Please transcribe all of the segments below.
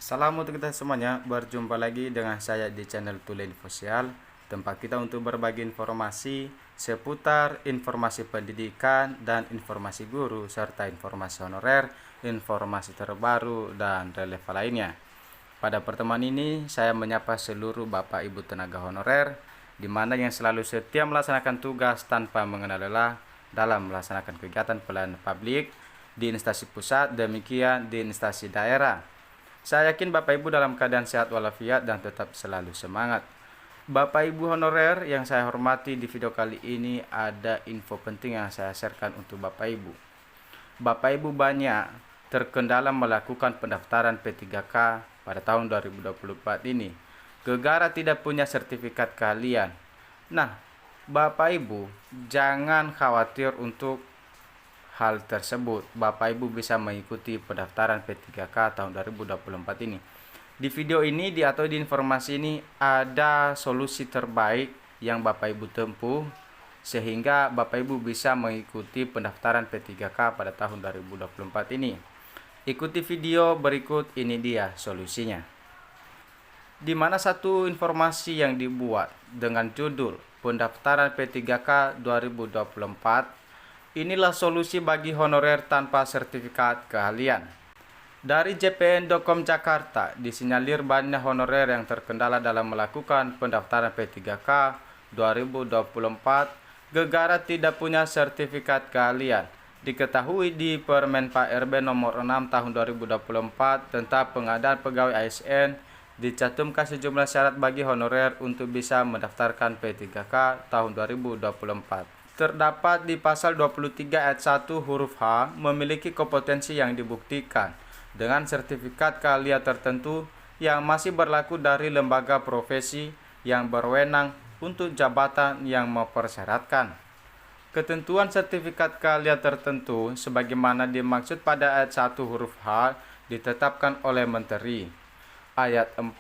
Salam untuk kita semuanya, berjumpa lagi dengan saya di channel Tule Info Sosial, tempat kita untuk berbagi informasi seputar informasi pendidikan dan informasi guru, serta informasi honorer, informasi terbaru, dan relevan lainnya. Pada pertemuan ini, saya menyapa seluruh Bapak Ibu tenaga honorer, di mana yang selalu setia melaksanakan tugas tanpa mengenal lelah dalam melaksanakan kegiatan pelayanan publik di instansi pusat, demikian di instansi daerah. Saya yakin Bapak Ibu dalam keadaan sehat walafiat dan tetap selalu semangat. Bapak Ibu honorer yang saya hormati, di video kali ini ada info penting yang saya sharekan untuk Bapak Ibu. Bapak Ibu banyak terkendala melakukan pendaftaran P3K pada tahun 2024 ini. Gegara tidak punya sertifikat keahlian. Nah, Bapak Ibu jangan khawatir untuk hal tersebut. Bapak Ibu bisa mengikuti pendaftaran P3K tahun 2024 ini. Di video ini atau di informasi ini ada solusi terbaik yang Bapak Ibu tempuh sehingga Bapak Ibu bisa mengikuti pendaftaran P3K pada tahun 2024 ini. Ikuti video berikut, ini dia solusinya. Di mana satu informasi yang dibuat dengan judul pendaftaran P3K 2024, inilah solusi bagi honorer tanpa sertifikat keahlian. Dari JPN.com Jakarta, disinyalir banyak honorer yang terkendala dalam melakukan pendaftaran P3K 2024 gegara tidak punya sertifikat keahlian. Diketahui di Permen Pak RB nomor 6 tahun 2024 tentang pengadaan pegawai ASN dicantumkan sejumlah syarat bagi honorer untuk bisa mendaftarkan P3K tahun 2024. Terdapat di pasal 23 ayat 1 huruf H, memiliki kompetensi yang dibuktikan dengan sertifikat keahlian tertentu yang masih berlaku dari lembaga profesi yang berwenang untuk jabatan yang mempersyaratkan. Ketentuan sertifikat keahlian tertentu sebagaimana dimaksud pada ayat 1 huruf H ditetapkan oleh Menteri. Ayat 4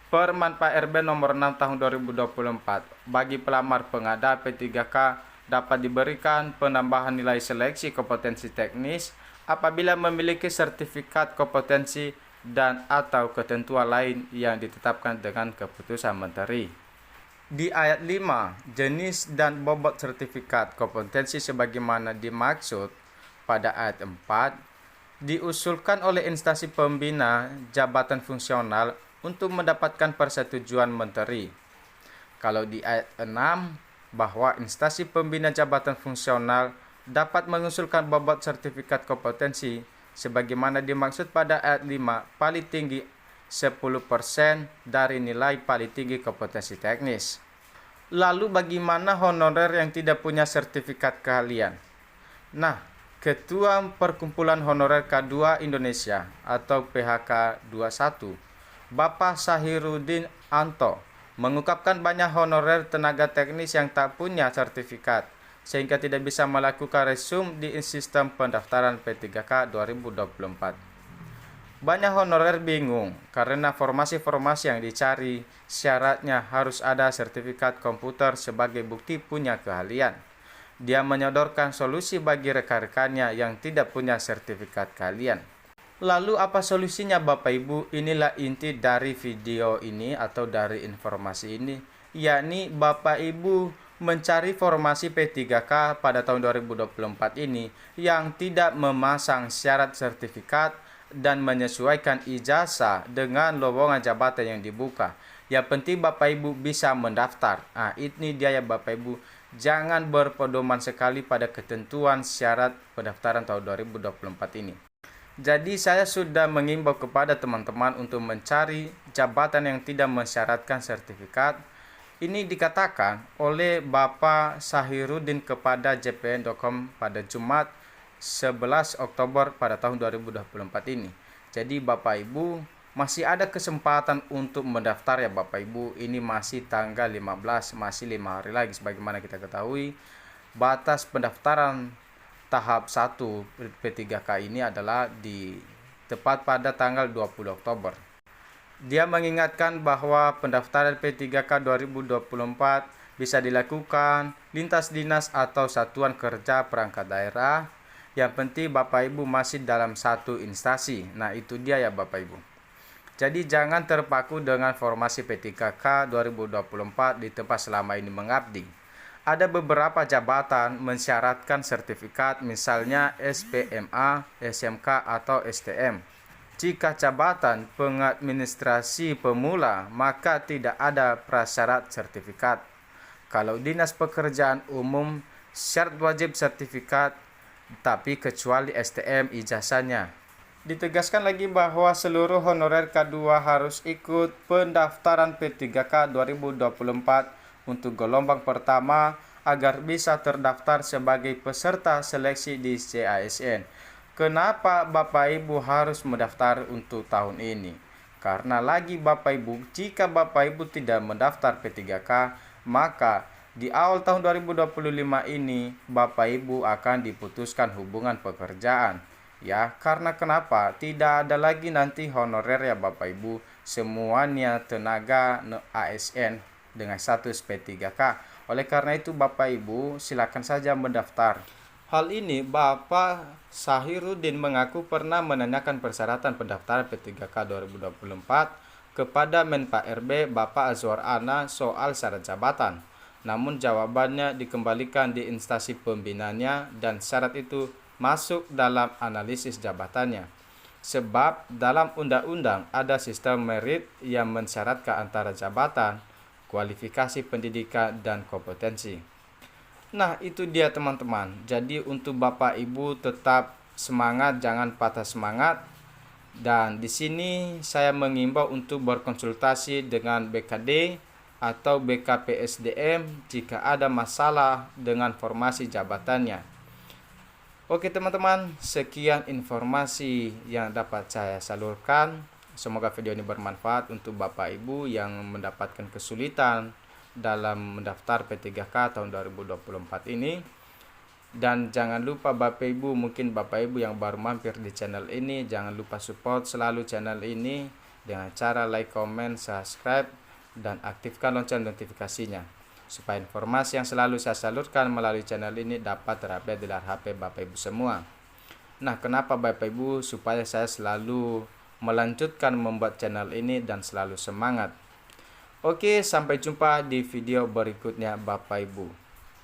Permen Pak RB nomor 6 tahun 2024 bagi pelamar pengadaan P3K dapat diberikan penambahan nilai seleksi kompetensi teknis apabila memiliki sertifikat kompetensi dan atau ketentuan lain yang ditetapkan dengan keputusan Menteri. Di ayat 5, jenis dan bobot sertifikat kompetensi sebagaimana dimaksud pada ayat 4 diusulkan oleh instansi pembina jabatan fungsional untuk mendapatkan persetujuan Menteri. Kalau di ayat 6, bahwa instansi pembina jabatan fungsional dapat mengusulkan bobot sertifikat kompetensi sebagaimana dimaksud pada ayat 5 paling tinggi 10% dari nilai paling tinggi kompetensi teknis. Lalu bagaimana honorer yang tidak punya sertifikat keahlian? Nah, Ketua Perkumpulan Honorer K2 Indonesia atau PHK 21, Bapak Sahirudin Anto, mengungkapkan banyak honorer tenaga teknis yang tak punya sertifikat sehingga tidak bisa melakukan resume di sistem pendaftaran P3K 2024. Banyak honorer bingung karena formasi-formasi yang dicari syaratnya harus ada sertifikat komputer sebagai bukti punya keahlian. Dia menyodorkan solusi bagi rekan-rekannya yang tidak punya sertifikat keahlian. Lalu apa solusinya Bapak Ibu? Inilah inti dari video ini atau dari informasi ini, yakni Bapak Ibu mencari formasi P3K pada tahun 2024 ini yang tidak memasang syarat sertifikat dan menyesuaikan ijazah dengan lowongan jabatan yang dibuka. Yang penting Bapak Ibu bisa mendaftar. Nah, ini dia ya Bapak Ibu. Jangan berpedoman sekali pada ketentuan syarat pendaftaran tahun 2024 ini. Jadi saya sudah mengimbau kepada teman-teman untuk mencari jabatan yang tidak mensyaratkan sertifikat. Ini dikatakan oleh Bapak Sahirudin kepada JPN.com pada Jumat 11 Oktober pada tahun 2024 ini. Jadi Bapak Ibu masih ada kesempatan untuk mendaftar ya Bapak Ibu. Ini masih tanggal 15, masih 5 hari lagi sebagaimana kita ketahui. Batas pendaftaran tahap 1 P3K ini adalah tepat pada tanggal 20 Oktober. Dia mengingatkan bahwa pendaftaran P3K 2024 bisa dilakukan lintas dinas atau satuan kerja perangkat daerah. Yang penting Bapak Ibu masih dalam satu instansi. Nah, itu dia ya Bapak Ibu. Jadi jangan terpaku dengan formasi P3K 2024 di tempat selama ini mengabdi. Ada beberapa jabatan mensyaratkan sertifikat, misalnya SPMA, SMK, atau STM. Jika jabatan pengadministrasi pemula, maka tidak ada prasyarat sertifikat. Kalau Dinas Pekerjaan Umum, syarat wajib sertifikat, tapi kecuali STM ijazahnya. Ditegaskan lagi bahwa seluruh honorer K2 harus ikut pendaftaran P3K 2024 untuk gelombang pertama agar bisa terdaftar sebagai peserta seleksi di CASN. Kenapa Bapak Ibu harus mendaftar untuk tahun ini? Karena lagi Bapak Ibu, jika Bapak Ibu tidak mendaftar P3K, maka di awal tahun 2025 ini Bapak Ibu akan diputuskan hubungan pekerjaan. Ya, karena kenapa? Tidak ada lagi nanti honorer ya Bapak Ibu, semuanya tenaga ASN dengan status P3K. Oleh karena itu Bapak Ibu silakan saja mendaftar. Hal ini Bapak Sahiruddin mengaku pernah menanyakan persyaratan pendaftaran P3K 2024 kepada Menpa RB Bapak Azwar Ana soal syarat jabatan. Namun jawabannya dikembalikan di instansi pembinanya dan syarat itu masuk dalam analisis jabatannya. Sebab dalam undang-undang ada sistem merit yang mensyaratkan antara jabatan, kualifikasi pendidikan, dan kompetensi. Nah, itu dia teman-teman. Jadi untuk Bapak Ibu tetap semangat, jangan patah semangat. Dan di sini saya mengimbau untuk berkonsultasi dengan BKD atau BKPSDM jika ada masalah dengan formasi jabatannya. Oke teman-teman, sekian informasi yang dapat saya salurkan. Semoga video ini bermanfaat untuk Bapak Ibu yang mendapatkan kesulitan dalam mendaftar P3K tahun 2024 ini. Dan jangan lupa Bapak Ibu, mungkin Bapak Ibu yang baru mampir di channel ini, jangan lupa support selalu channel ini dengan cara like, comment, subscribe, dan aktifkan lonceng notifikasinya, supaya informasi yang selalu saya salurkan melalui channel ini dapat terupdate di layar HP Bapak Ibu semua. Nah, kenapa Bapak Ibu? Supaya saya selalu melanjutkan membuat channel ini dan selalu semangat. Oke, sampai jumpa di video berikutnya Bapak Ibu.